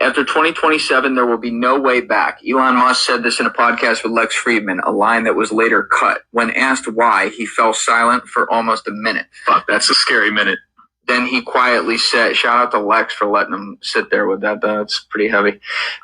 After 2027, there will be no way back. Elon Musk said this in a podcast with Lex Friedman, a line that was later cut. When asked why, he fell silent for almost a minute. Fuck, that's a scary minute. Then he quietly said, shout out to Lex for letting him sit there with that. That's pretty heavy.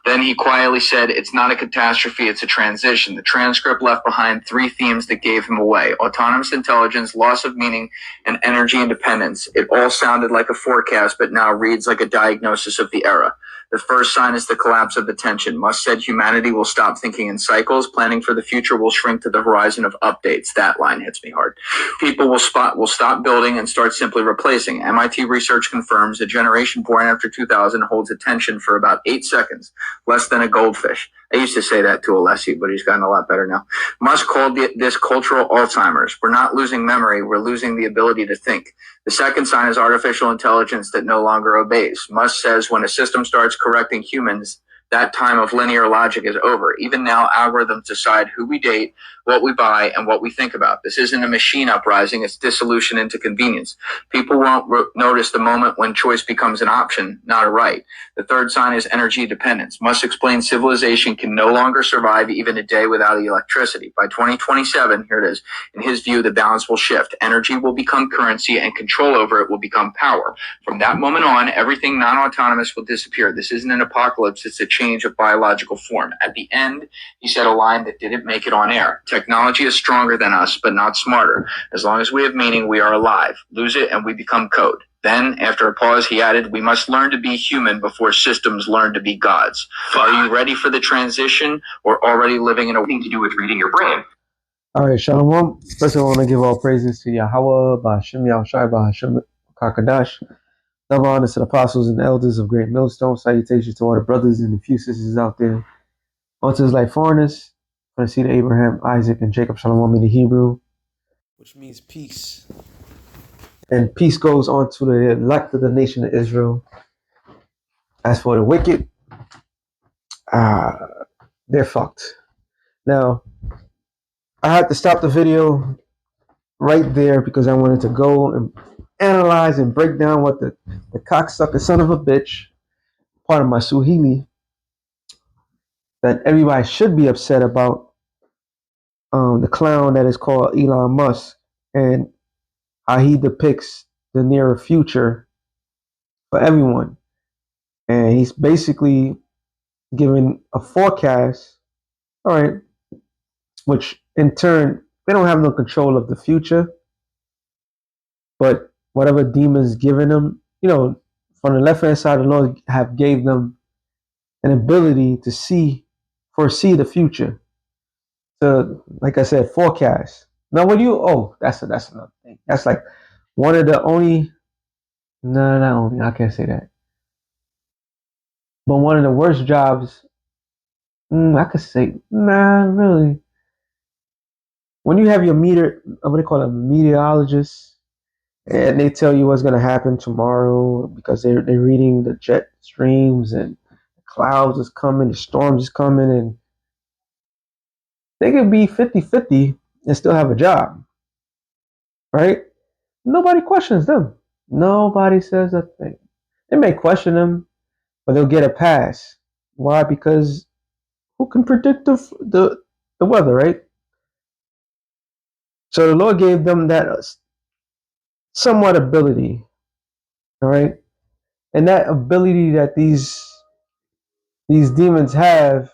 Then he quietly said, it's not a catastrophe, it's a transition. The transcript left behind 3 themes that gave him away: autonomous intelligence, loss of meaning, and energy independence. It all sounded like a forecast, but now reads like a diagnosis of the era. The first sign is the collapse of attention. Musk said humanity will stop thinking in cycles. Planning for the future will shrink to the horizon of updates. That line hits me hard. People will stop building and start simply replacing. MIT research confirms a generation born after 2000 holds attention for about 8 seconds, less than a goldfish. I used to say that to Alessi, but he's gotten a lot better now. Musk called this cultural Alzheimer's. We're not losing memory, we're losing the ability to think. The second sign is artificial intelligence that no longer obeys. Musk says when a system starts correcting humans, that time of linear logic is over. Even now, algorithms decide who we date, what we buy, and what we think about. This isn't a machine uprising, it's dissolution into convenience. People won't notice the moment when choice becomes an option, not a right. The third sign is energy dependence. Musk explains civilization can no longer survive even a day without electricity. By 2027, here it is, in his view, the balance will shift. Energy will become currency and control over it will become power. From that moment on, everything non-autonomous will disappear. This isn't an apocalypse, it's a change of biological form. At the end, he said a line that didn't make it on air. Technology is stronger than us, but not smarter. As long as we have meaning, we are alive. Lose it and we become code. Then, after a pause, he added, we must learn to be human before systems learn to be gods. Are you ready for the transition or already living in a thing to do with reading your brain? All right, Shalom. First, I want to give all praises to Yahweh, Ba'ashem Yahushai, Ba'ashem Kakadash. Double honor to the apostles and elders of Great Millstone. Salutations to all the brothers and the few sisters out there. On to his like foreigners, from the seed of Abraham, Isaac, and Jacob. Shalom in the Hebrew, which means peace. And peace goes on to the elect of the nation of Israel. As for the wicked, they're fucked. Now, I had to stop the video right there because I wanted to go and analyze and break down what the cocksucker son of a bitch, part of my Swahili, that everybody should be upset about, the clown that is called Elon Musk and how he depicts the nearer future for everyone. And he's basically giving a forecast, all right, which in turn, they don't have no control of the future, but whatever demons given them, from the left-hand side, the Lord have gave them an ability to foresee the future. To, like I said, forecast. Now, that's another thing. That's like one of the only, no, not only, I can't say that. But one of the worst jobs, I could say, really. When you have your what they call a meteorologist, and they tell you what's going to happen tomorrow because they're reading the jet streams and the clouds is coming, the storms is coming, and they could be 50-50 and still have a job, right? Nobody questions them. Nobody says a thing. They may question them, but they'll get a pass. Why? Because who can predict the weather, right? So the Lord gave them that somewhat ability, all right? And that ability that these demons have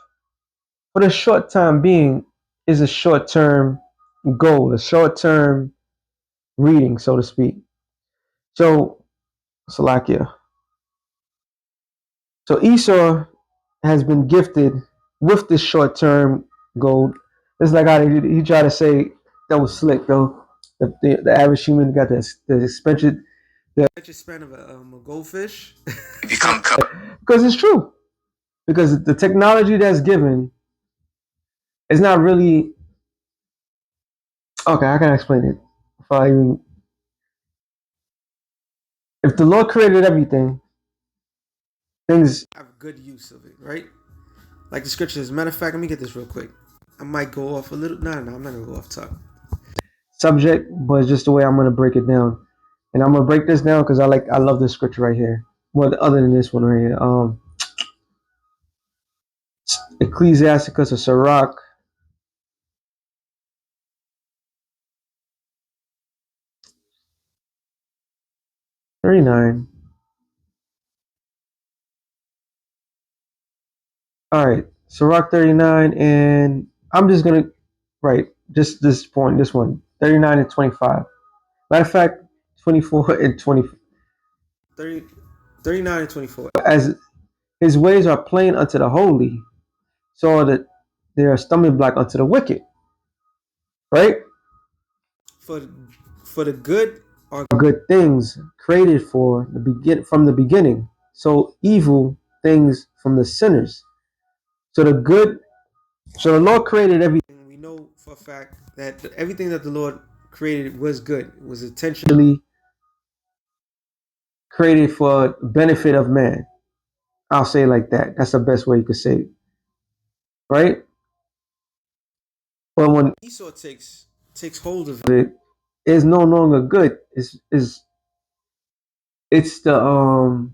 for the short time being is a short-term goal, a short-term reading, so to speak. So, Salakia. So Esau has been gifted with this short-term goal. It's like how he tried to say that was slick, though. The average human got the attention span of a goldfish. Because it's true. Because the technology that's given is not really. Okay, I can explain it. If the Lord created everything, things have good use of it, right? Like the scriptures. As a matter of fact, let me get this real quick. I might go off a little. No, I'm not gonna go off top subject, but it's just the way I'm gonna break it down. And I'm gonna break this down because I love this scripture right here. Well, other than this one right here. Ecclesiasticus or Sirach 39. All right, Sirach 39, and I'm just gonna right just this point, this one 39 and 25. Matter of fact, 24 and 20, 30, 39 and 24. As his ways are plain unto the holy, so that they are stumbling block unto the wicked. Right? For for the good are good things created for the begin from the beginning. So evil things from the sinners. So the good. So the Lord created everything. We know for a fact that everything that the Lord created was good. It was intentionally created for benefit of man. I'll say it like that. That's the best way you could say it. Right? But when Esau takes hold of it, it's no longer good. It's the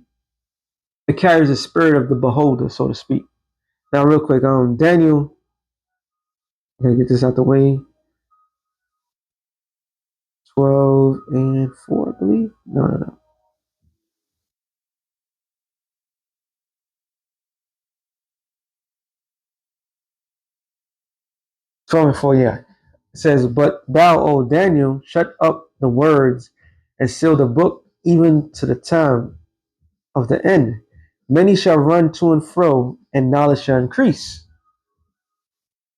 it carries the spirit of the beholder, so to speak. Now real quick, Daniel, I'm gonna get this out the way. 12 and 4, I believe. No. 12 and 4, yeah. It says, but thou, O Daniel, shut up the words and seal the book even to the time of the end. Many shall run to and fro, and knowledge shall increase.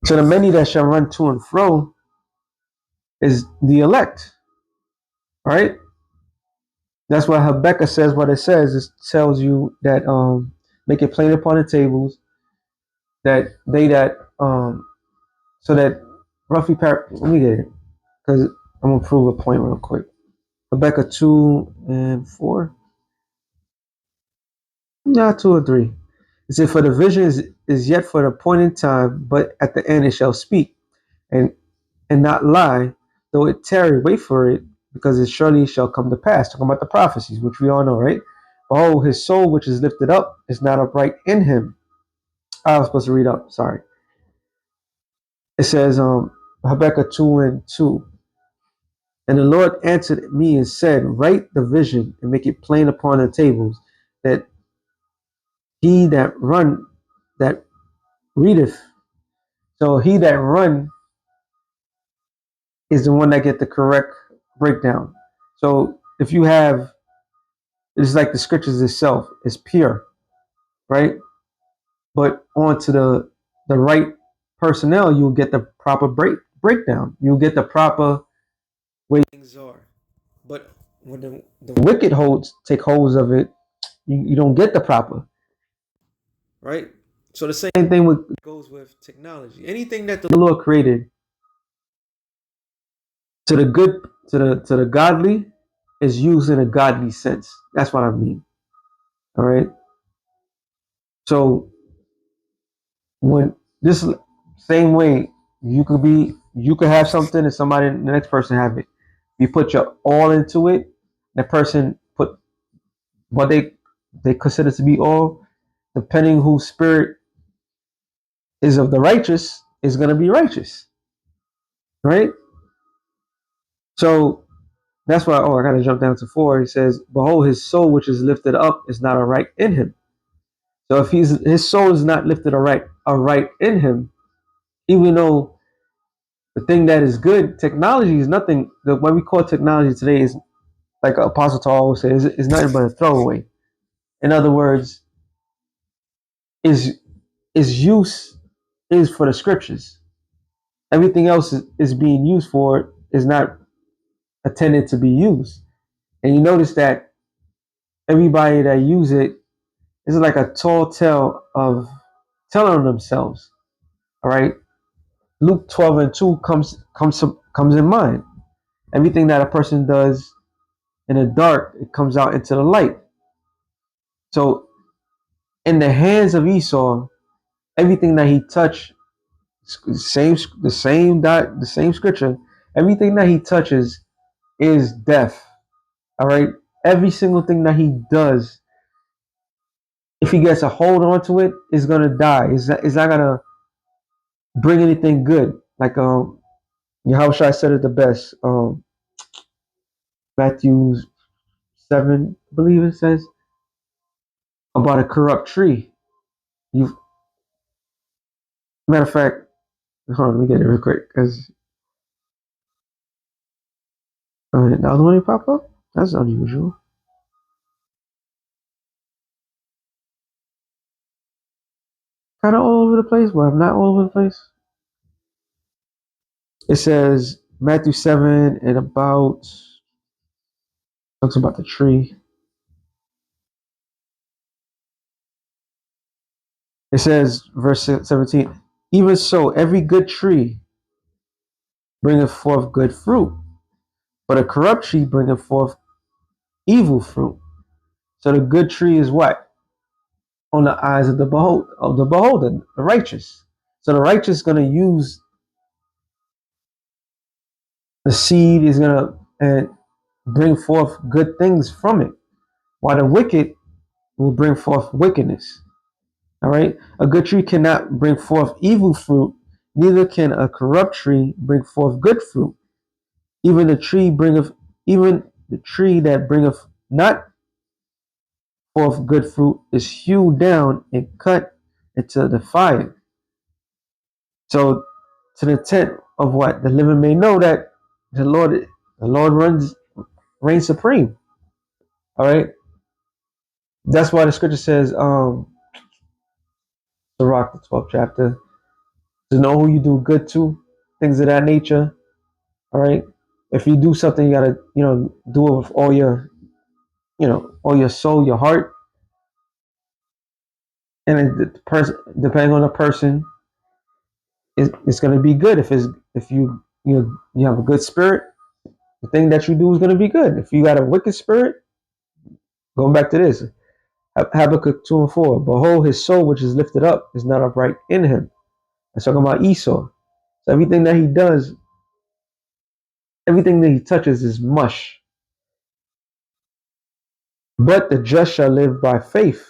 So the many that shall run to and fro is the elect, right? That's why Habakkuk says what it says. It tells you that make it plain upon the tables that they that so that roughly let me get it because I'm gonna prove a point real quick. Habakkuk 2 and 4. Yeah, 2 or 3. It said, for the vision is yet for the appointed time, but at the end it shall speak and not lie, though it tarry, wait for it, because it surely shall come to pass. Talking about the prophecies, which we all know, right? Oh, his soul which is lifted up is not upright in him. I was supposed to read up, sorry. It says, Habakkuk 2 and 2. And the Lord answered me and said, write the vision and make it plain upon the tables, that he that readeth. So he that run is the one that get the correct breakdown. So if you have, it's like the scriptures itself is pure, right? But onto the right personnel, you'll get the proper breakdown. You'll get the proper way things are. But when the wicked take holds of it, you don't get the proper, right? So the same thing goes with technology. Anything that the Lord created to the good, to the godly, is used in a godly sense. That's what I mean. All right. So when this same way, you could have something and somebody, the next person have it. You put your all into it. The person put what they consider to be all, depending whose spirit is of the righteous, is going to be righteous, right? So that's why. Oh, I got to jump down to 4. He says, "Behold, his soul which is lifted up is not aright in him." So if his soul is not lifted aright in him, even though the thing that is good, technology is nothing. What we call technology today is, like Apostle Paul always says, is nothing but a throwaway. In other words, is use is for the scriptures. Everything else is being used for is not intended to be used. And you notice that everybody that use it is like a tall tale of telling themselves. All right. Luke 12 and 2 comes in mind. Everything that a person does in the dark, it comes out into the light. So in the hands of Esau, everything that he touched, the same scripture, everything that he touches is death. All right. Every single thing that he does if he gets a hold onto it, it's gonna die. It's not gonna bring anything good. Like Yahushua said it the best. Matthew 7, I believe it says, about a corrupt tree. You Matter of fact, hold on, let me get it real quick because the other one you pop up. That's unusual. Kind of all over the place, but I'm not all over the place. It says Matthew 7 and about talks about the tree. It says verse 17. Even so, every good tree bringeth forth good fruit, but a corrupt tree bringeth forth evil fruit. So the good tree is what? On the eyes of the beholder, the righteous. So the righteous is going to use the seed, is going to and bring forth good things from it, while the wicked will bring forth wickedness. All right, a good tree cannot bring forth evil fruit, neither can a corrupt tree bring forth good fruit. Even the tree bringeth, even the tree that bringeth not forth good fruit is hewed down and cut into the fire. So, to the intent of what the living may know that the Lord reigns supreme. All right, that's why the scripture says, the Rock, the 12th chapter, to know who you do good to, things of that nature. All right, if you do something, you gotta, do it with all your soul, your heart, and the person, depending on the person, it's gonna be good. If you have a good spirit, the thing that you do is gonna be good. If you got a wicked spirit, going back to this, Habakkuk 2:4, behold, his soul which is lifted up is not upright in him. That's talking about Esau. So everything that he does, everything that he touches is mush. But the just shall live by faith.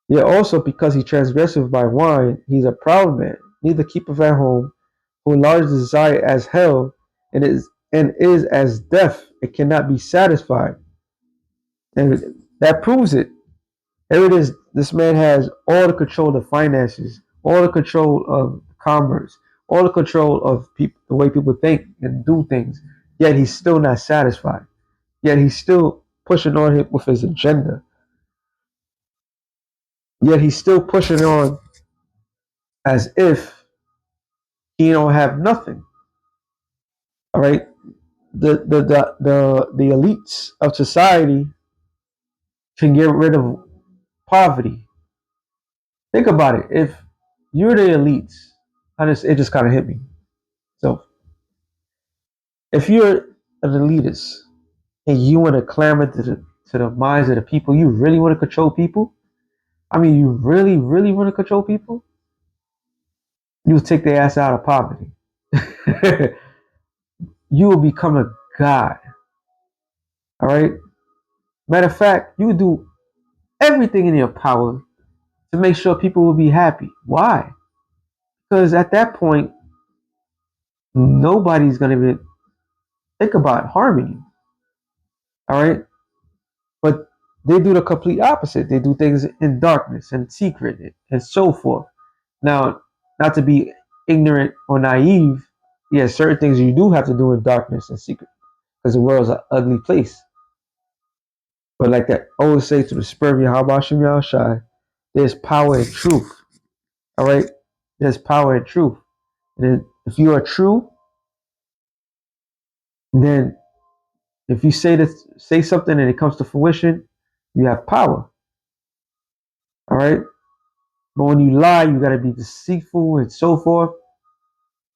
Yet also because he transgresseth by wine, he's a proud man, neither keepeth at home, who enlarges desire as hell, and is as death, it cannot be satisfied. And that proves it. Here it is. This man has all the control of finances, all the control of commerce, all the control of people, the way people think and do things. Yet he's still not satisfied. Yet he's still pushing on with his agenda. Yet he's still pushing on as if he don't have nothing. All right. The elites of society can get rid of poverty. Think about it. If you're the elites, it just kind of hit me. So if you're an elitist and you want to clamor to the minds of the people, you really want to control people. I mean, you really, really want to control people. You take their ass out of poverty. You will become a god. All right. Matter of fact, you do everything in your power to make sure people will be happy. Why? Because at that point, nobody's going to even think about harming you. All right. But they do the complete opposite. They do things in darkness and secret and so forth. Now, not to be ignorant or naive, yeah, certain things you do have to do in darkness and secret because the world's an ugly place. But like that always say to the spirit of Yahweh Shem Yahushai, there's power in truth. All right? There's power in truth. And if you are true, then if you say something and it comes to fruition, you have power. All right? But when you lie, you gotta be deceitful and so forth.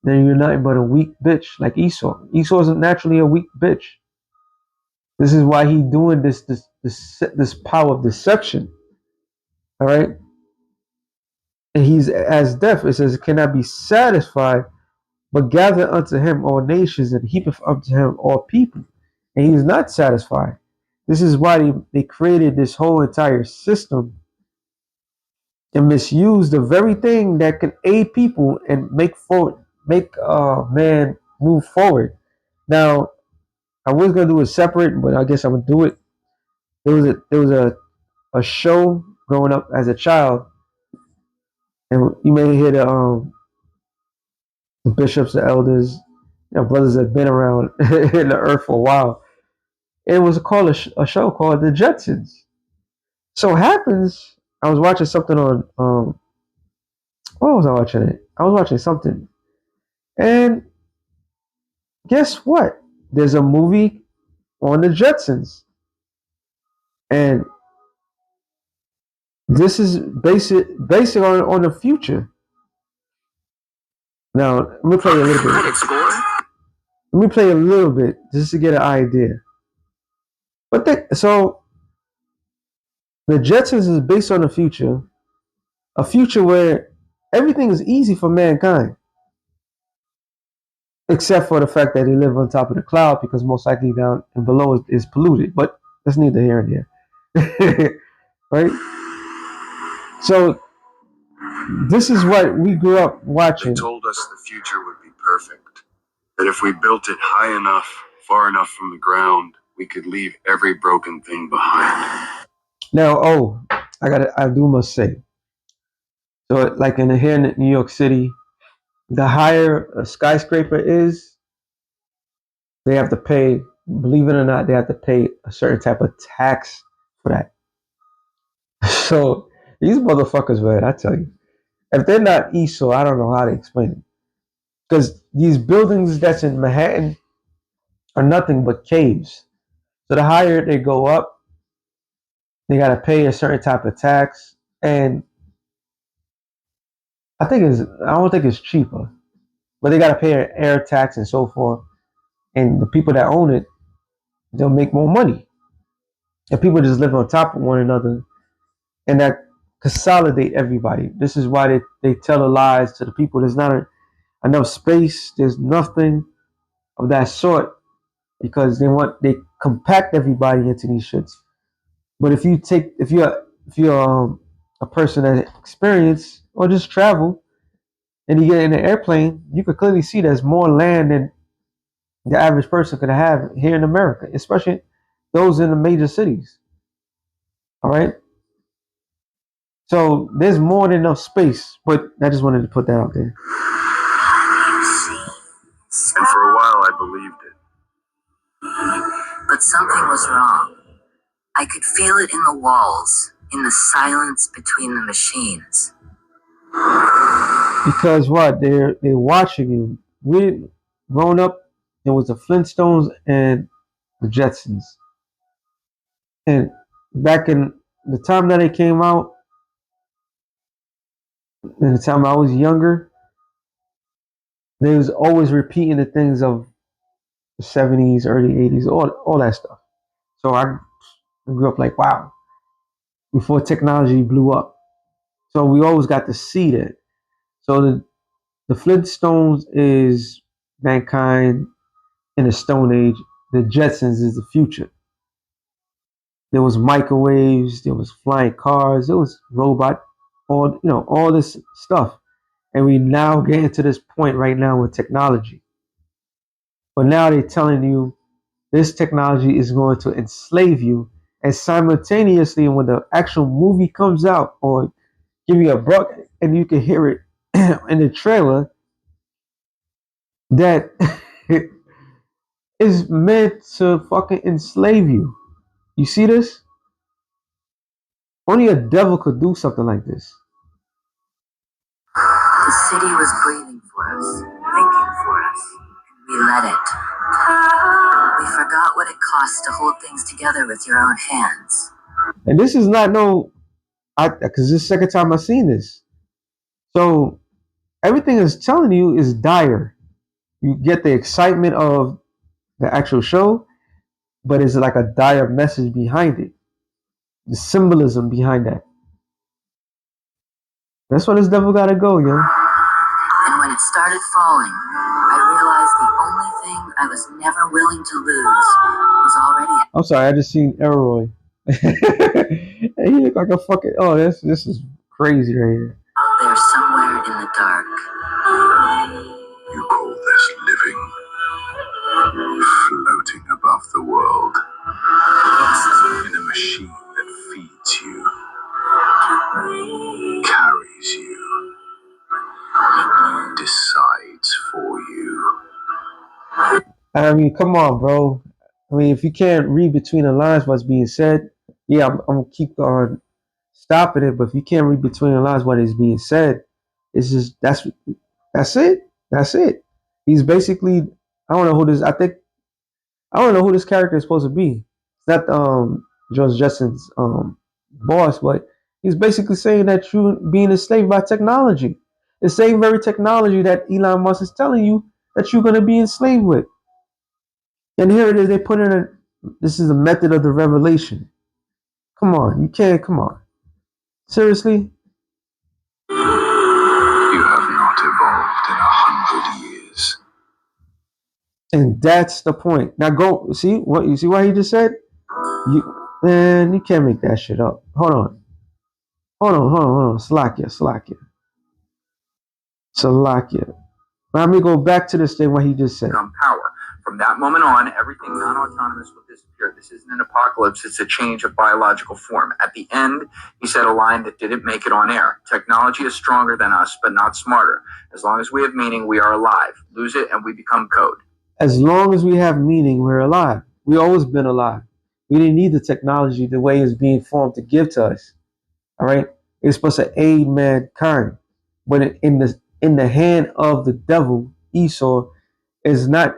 Then you're nothing but a weak bitch like Esau. Esau isn't naturally a weak bitch. This is why he's doing this power of deception. All right? And he's as deaf. It says it cannot be satisfied, but gather unto him all nations and heapeth unto him all people. And he's not satisfied. This is why they created this whole entire system and misuse the very thing that can aid people and make man move forward. Now, I was gonna do it separate, but I guess I'm gonna do it. There was a show growing up as a child, and you may hear the bishops, the elders, brothers that have been around in the earth for a while. It was called a show called The Jetsons. So it happens, I was watching something on what was I watching it? I was watching something, and guess what? There's a movie on the Jetsons, and this is basic on the future. Now let me play a little bit. Let me play a little bit just to get an idea. But so the Jetsons is based on the future, a future where everything is easy for mankind, except for the fact that they live on top of the cloud because most likely down and below is polluted. But that's neither here and there, right? So this is what we grew up watching. They told us the future would be perfect. That if we built it high enough, far enough from the ground, we could leave every broken thing behind. Now, I do must say. So, like here in New York City, the higher a skyscraper is, they have to pay. Believe it or not, they have to pay a certain type of tax for that. So these motherfuckers, man, I tell you, if they're not ESO, I don't know how to explain it. Because these buildings that's in Manhattan are nothing but caves. So the higher they go up, they got to pay a certain type of tax, and I don't think it's cheaper, but they got to pay an air tax and so forth. And the people that own it, they'll make more money. And people just live on top of one another, and that consolidate everybody. This is why they tell the lies to the people. There's not enough space. There's nothing of that sort because they compact everybody into these shits. But if you're a person that experience or just travel and you get in an airplane, you could clearly see there's more land than the average person could have here in America, especially those in the major cities. All right. So there's more than enough space, but I just wanted to put that out there. And for a while I believed it. But something was wrong. I could feel it in the walls, in the silence between the machines. Because what? They're watching you. We grown up, there was the Flintstones and the Jetsons. And back in the time that it came out, and the time I was younger, they was always repeating the things of the 70s, early 80s, all that stuff. So I grew up like, wow, before technology blew up. So we always got to see that. So the Flintstones is mankind in the Stone Age. The Jetsons is the future. There was microwaves, there was flying cars, there was robot, all this stuff. And we now getting to this point right now with technology. But now they're telling you this technology is going to enslave you. And simultaneously, when the actual movie comes out, or give you a broad, and you can hear it in the trailer, that is meant to fucking enslave you. You see this? Only a devil could do something like this. The city was breathing for us, thinking for us, and we let it. We forgot what it costs to hold things together with your own hands. And this is not because this is the second time I've seen this. So everything is telling you is dire. You get the excitement of the actual show, but it's like a dire message behind it. The symbolism behind that. That's why this devil gotta go, yo. And when it started falling, I realized the only thing I was never willing to lose was already. I'm sorry, I just seen Elroy. He look like a fucking. Oh, this is crazy right here. Out there somewhere in the dark. You call this living? Floating above the world. In a machine that feeds you, carries you, decides for you. I mean, come on, bro. I mean, if you can't read between the lines what's being said, yeah, I'm gonna keep on stopping it. But if you can't read between the lines what is being said, it's just that's it. That's it. He's basically, I don't know who this. I don't know who this character is supposed to be. It's not George Justin's boss, but he's basically saying that you're being enslaved by technology. The same very technology that Elon Musk is telling you that you're gonna be enslaved with. And here it is. They put in a. This is a method of the revelation. Come on, you can't. Come on, seriously. You have not evolved in 100 years. And that's the point. Now go see what you see. What he just said. You can't make that shit up. Hold on. Slakia. Now let me go back to this thing. What he just said. Power. From that moment on, everything non-autonomous will disappear. This isn't an apocalypse, it's a change of biological form. At the end, he said a line that didn't make it on air. Technology is stronger than us, but not smarter. As long as we have meaning, we are alive. Lose it and we become code. As long as we have meaning, we're alive. We've always been alive. We didn't need the technology the way it's being formed to give to us. All right, it's supposed to aid mankind, but in the hand of the devil, Esau is not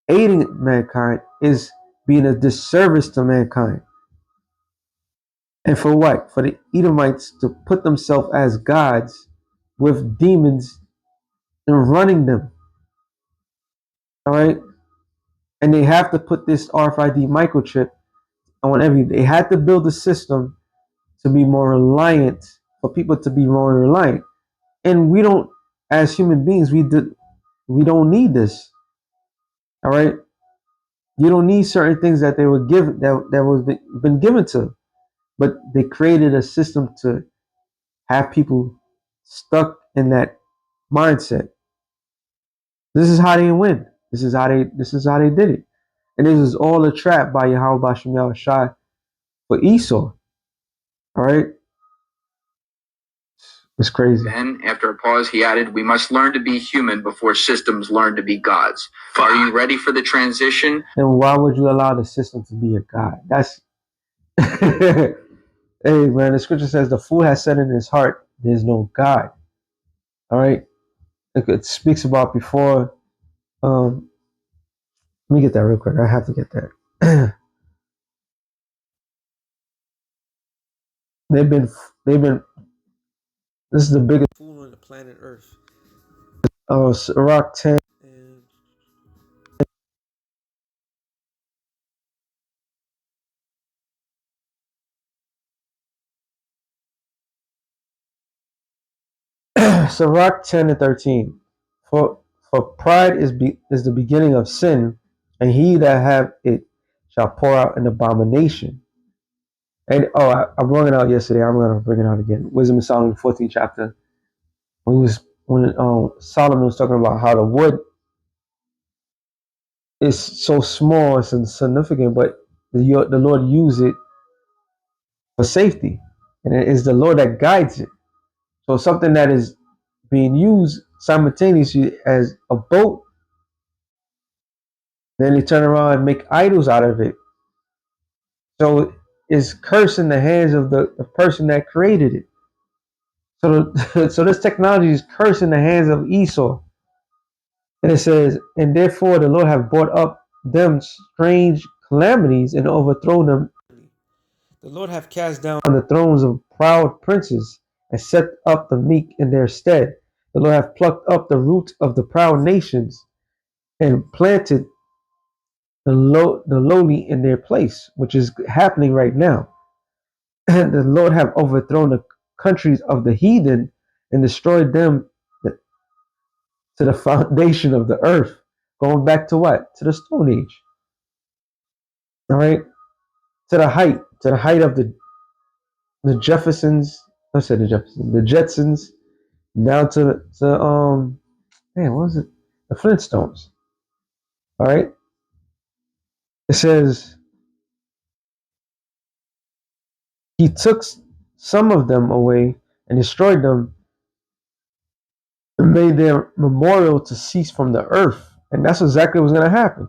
aiding mankind; is being a disservice to mankind. And for what? For the Edomites to put themselves as gods with demons and running them. All right, and they have to put this RFID microchip on everything. They had to build a system to be more reliant, for people to be more reliant. And we don't, as human beings, we don't need this. All right, you don't need certain things that they were given that was been given to, but they created a system to have people stuck in that mindset. This is how they win. This is how they did it. And this is all a trap by Yahweh Bashem Yahushai for Esau. All right, it's crazy. Then, after a pause, he added, we must learn to be human before systems learn to be gods. Are you ready for the transition? And why would you allow the system to be a god? That's hey man, the scripture says the fool has said in his heart, there's no God. All right. It speaks about before. Let me get that real quick. I have to get that. they've been this is the biggest fool on the planet Earth. Oh, Rock 10 and Sirach 10 and 13. For pride is the beginning of sin, and he that have it shall pour out an abomination. And I brought it out yesterday. I'm gonna bring it out again. Wisdom of Solomon, 14th chapter. When Solomon was talking about how the wood is so small, it's insignificant, but the Lord used it for safety, and it is the Lord that guides it. So something that is being used simultaneously as a boat, then they turn around and make idols out of it. So it's cursing the hands of the person that created it. So this technology is cursing the hands of Esau. And it says, and therefore the Lord have brought up them strange calamities and overthrown them. The Lord have cast down on the thrones of proud princes and set up the meek in their stead. The Lord have plucked up the root of the proud nations and planted the lowly in their place, which is happening right now. And the Lord have overthrown the countries of the heathen and destroyed them to the foundation of the earth. Going back to what? To the Stone Age. All right, to the height of the Jeffersons I said the Jeffersons, the Jetsons, down to man, what was it? The Flintstones. All right. It says he took some of them away and destroyed them and made their memorial to cease from the earth. And that's exactly what's going to happen.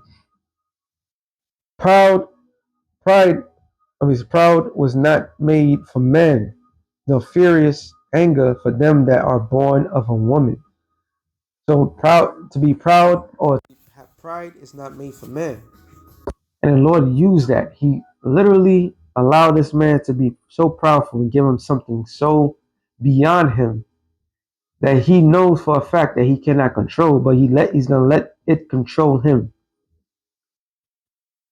Proud, pride, proud was not made for men, nor furious anger for them that are born of a woman. So proud to be proud or have pride is not made for man. And the Lord used that. He literally allowed this man to be so proudful and give him something so beyond him that he knows for a fact that he cannot control, but he's gonna let it control him.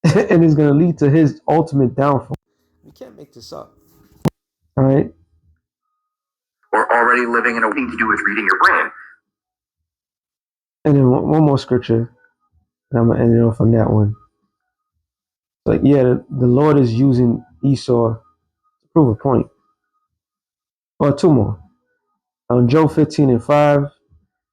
And it's gonna lead to his ultimate downfall. You can't make this up. All right. Or already living in a thing to do with reading your brain. And then one more scripture, and I'm gonna end it off on that one. But yeah, the Lord is using Esau to prove a point. Or two more. On Job 15:5,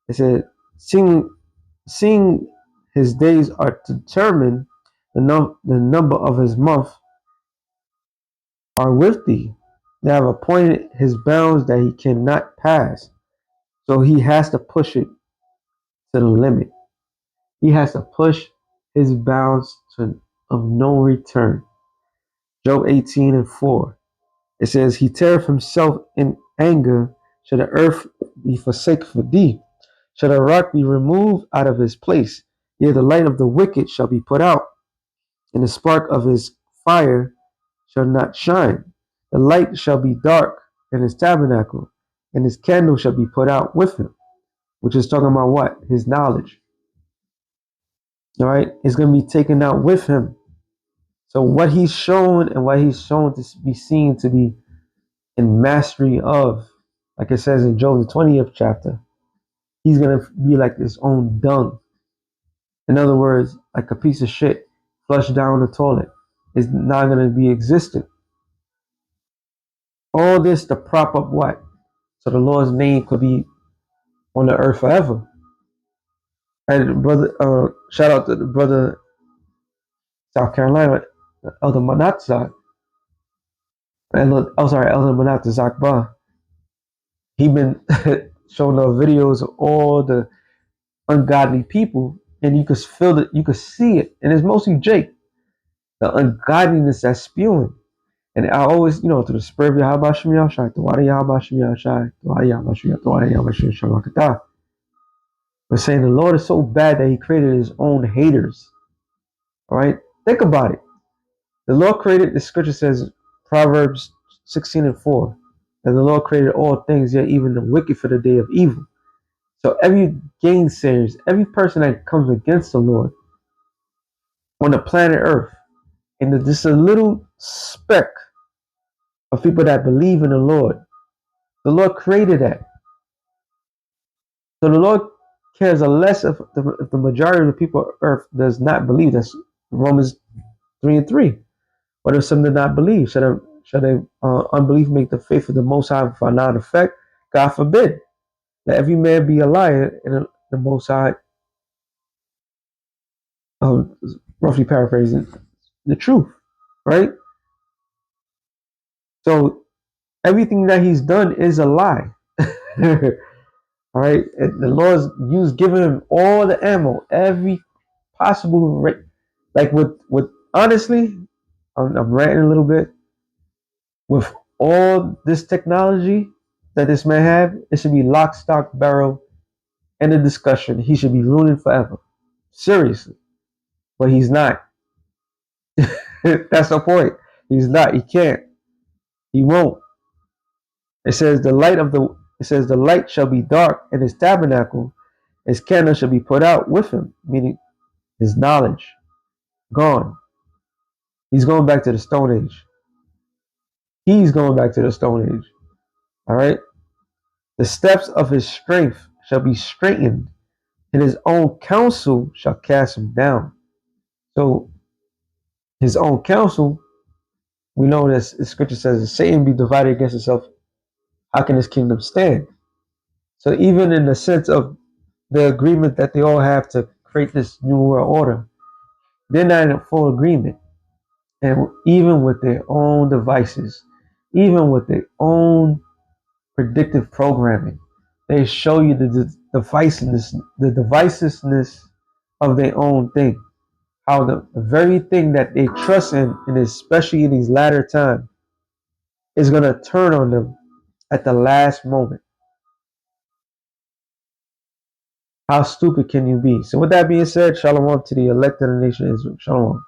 it said, seeing his days are determined, the number of his months are with thee. They have appointed his bounds that he cannot pass. So he has to push it to the limit. He has to push his bounds to of no return. Job 18:4. It says, he teareth himself in anger, shall the earth be forsaken for thee, shall the rock be removed out of his place. Yea, the light of the wicked shall be put out, and the spark of his fire shall not shine. The light shall be dark in his tabernacle, and his candle shall be put out with him. Which is talking about what? His knowledge. All right, it's going to be taken out with him. So what he's shown and what he's shown to be seen to be in mastery of, like it says in Job the 20th chapter, he's going to be like his own dung. In other words, like a piece of shit flushed down the toilet. It's not going to be existent. All this to prop up what? So the Lord's name could be on the earth forever. And brother, shout out to the brother South Carolina, Elder Manatzak. Elder Manatzak Zakba. He been showing the videos of all the ungodly people, and you could feel it, you could see it, and it's mostly Jake, the ungodliness that's spewing. And I always, through the spirit of Yahweh Shem Yahshai, Tawada Yahweh Shem Yahshai, Tawada Yahweh Shem Shamakata. But saying the Lord is so bad that he created his own haters. All right? Think about it. The Lord created, the scripture says, Proverbs 16:4, that the Lord created all things, yet even the wicked for the day of evil. So every gainsayers, every person that comes against the Lord on the planet Earth, and there's just a little speck of people that believe in the Lord created that. So the Lord cares less if the majority of the people on earth does not believe. That's Romans 3:3. What if some did not believe? Should unbelief make the faith of the Most High for non effect? God forbid. Let every man be a liar, and the Most High, roughly paraphrasing, the truth, right? So everything that He's done is a lie. All right, and the Lord's giving him all the ammo, every possible, like with honestly, I'm ranting a little bit. With all this technology that this man have, it should be lock, stock, barrel, end of discussion. He should be ruling forever, seriously, but he's not. That's the point. He's not. He can't. He won't. It says the light shall be dark in his tabernacle, his candle shall be put out with him, meaning his knowledge gone. He's going back to the Stone Age. He's going back to the Stone Age. All right. The steps of his strength shall be straightened, and his own counsel shall cast him down. So his own counsel, we know that the scripture says that Satan be divided against himself how can this kingdom stand? So even in the sense of the agreement that they all have to create this new world order, they're not in full agreement. And even with their own devices, even with their own predictive programming, they show you the divisiveness of their own thing. How the very thing that they trust in, and especially in these latter times, is going to turn on them at the last moment. How stupid can you be? So with that being said, shalom to the elect of the nation of Israel. Shalom.